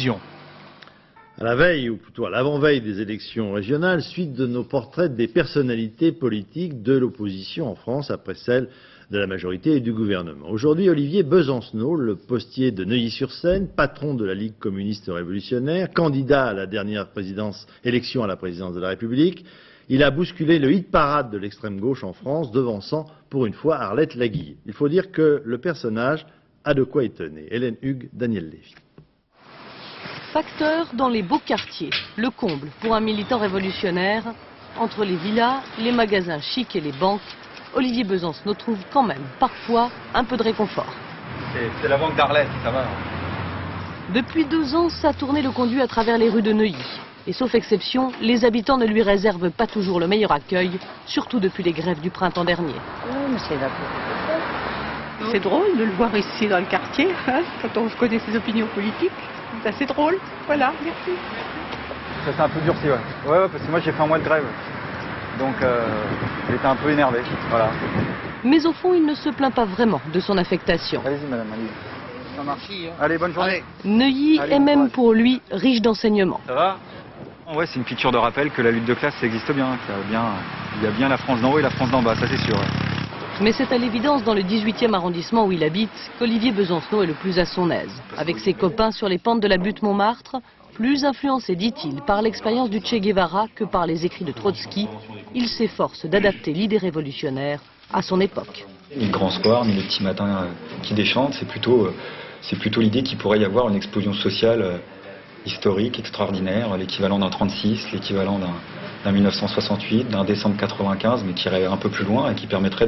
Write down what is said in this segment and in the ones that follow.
Dion. À la veille, ou plutôt à l'avant-veille des élections régionales, suite de nos portraits des personnalités politiques de l'opposition en France après celle de la majorité et du gouvernement. Aujourd'hui, Olivier Besancenot, le postier de Neuilly-sur-Seine, patron de la Ligue communiste révolutionnaire, candidat à la dernière élection à la présidence de la République, il a bousculé le hit-parade de l'extrême gauche en France, devançant pour une fois Arlette Laguille. Il faut dire que le personnage a de quoi étonner. Hélène Hugues, Daniel Lévy. Facteur dans les beaux quartiers, le comble pour un militant révolutionnaire. Entre les villas, les magasins chics et les banques, Olivier Besancenot trouve quand même parfois un peu de réconfort. C'est la banque d'Arlette, ça va. Depuis 2 ans, sa tournée le conduit à travers les rues de Neuilly. Et sauf exception, les habitants ne lui réservent pas toujours le meilleur accueil, surtout depuis les grèves du printemps dernier. C'est drôle de le voir ici dans le quartier, hein, quand on connaît ses opinions politiques. C'est assez drôle, voilà, merci. Ça s'est un peu durci, ouais. Ouais, parce que moi j'ai fait un mois de grève. Donc j'étais un peu énervé, voilà. Mais au fond, il ne se plaint pas vraiment de son affectation. Allez-y madame, allez-y. Ça marche. Allez, bonne journée. Neuilly est même pour lui riche d'enseignements. Ça va? Ouais, c'est une piqûre de rappel que la lutte de classe, ça existe bien. Il y a bien la France d'en haut et la France d'en bas, ça c'est sûr. Mais c'est à l'évidence dans le 18e arrondissement où il habite qu'Olivier Besancenot est le plus à son aise. Avec ses copains sur les pentes de la butte Montmartre, plus influencé, dit-il, par l'expérience du Che Guevara que par les écrits de Trotsky, il s'efforce d'adapter l'idée révolutionnaire à son époque. Ni le grand square, ni les petits matins qui déchantent, c'est plutôt l'idée qu'il pourrait y avoir une explosion sociale historique, extraordinaire, l'équivalent d'un 36, l'équivalent d'un 1968, d'un décembre 95, mais qui irait un peu plus loin et qui permettrait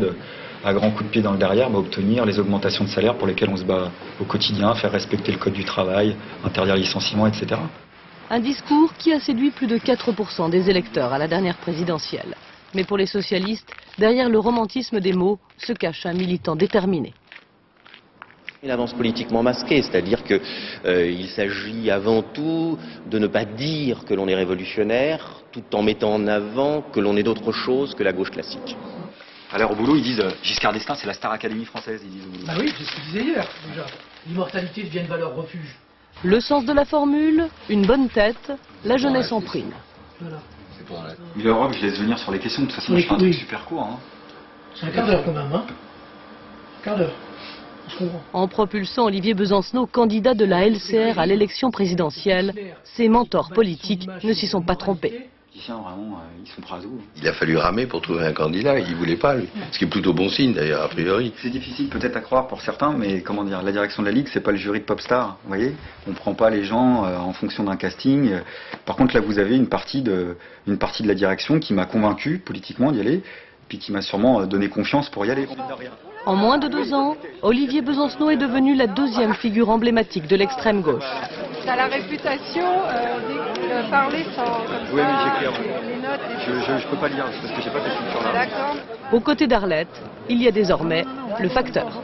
à grands coups de pied dans le derrière, obtenir les augmentations de salaire pour lesquelles on se bat au quotidien, faire respecter le code du travail, interdire les licenciements, etc. Un discours qui a séduit plus de 4% des électeurs à la dernière présidentielle. Mais pour les socialistes, derrière le romantisme des mots, se cache un militant déterminé. Une avance politiquement masquée, c'est-à-dire qu'il s'agit avant tout de ne pas dire que l'on est révolutionnaire, tout en mettant en avant que l'on est d'autre chose que la gauche classique. Alors au boulot, ils disent Giscard d'Estaing, c'est la Star Académie française, ils disent au boulot. Bah oui, c'est ce que je disais hier, déjà. L'immortalité devient une valeur refuge. Le sens de la formule, une bonne tête, la jeunesse en prime. Voilà. Mais l'Europe, je laisse venir sur les questions, de toute façon, Oui, je fais un oui. truc super court. Hein. C'est un quart d'heure quand même, hein. Un quart d'heure. Je comprends. En propulsant Olivier Besancenot candidat de la LCR à l'élection présidentielle, ses mentors politiques ne s'y sont pas trompés. Tiens, vraiment, ils sont prêts à tout. Il a fallu ramer pour trouver un candidat, il ne voulait pas, lui. Ce qui est plutôt bon signe, d'ailleurs, a priori. C'est difficile peut-être à croire pour certains, mais comment dire, la direction de la Ligue, c'est pas le jury de Popstar, vous voyez. On ne prend pas les gens en fonction d'un casting. Par contre, là, vous avez une partie de la direction qui m'a convaincu politiquement d'y aller, puis qui m'a sûrement donné confiance pour y aller. En moins de 2 ans, Olivier Besancenot est devenu la 2e figure emblématique de l'extrême gauche. T'as la réputation de parler sans comme Oui, ça, mais j'écris avant. les notes. Je peux pas lire parce que j'ai pas cette culture-là. D'accord. Aux côtés d'Arlette, il y a désormais le facteur.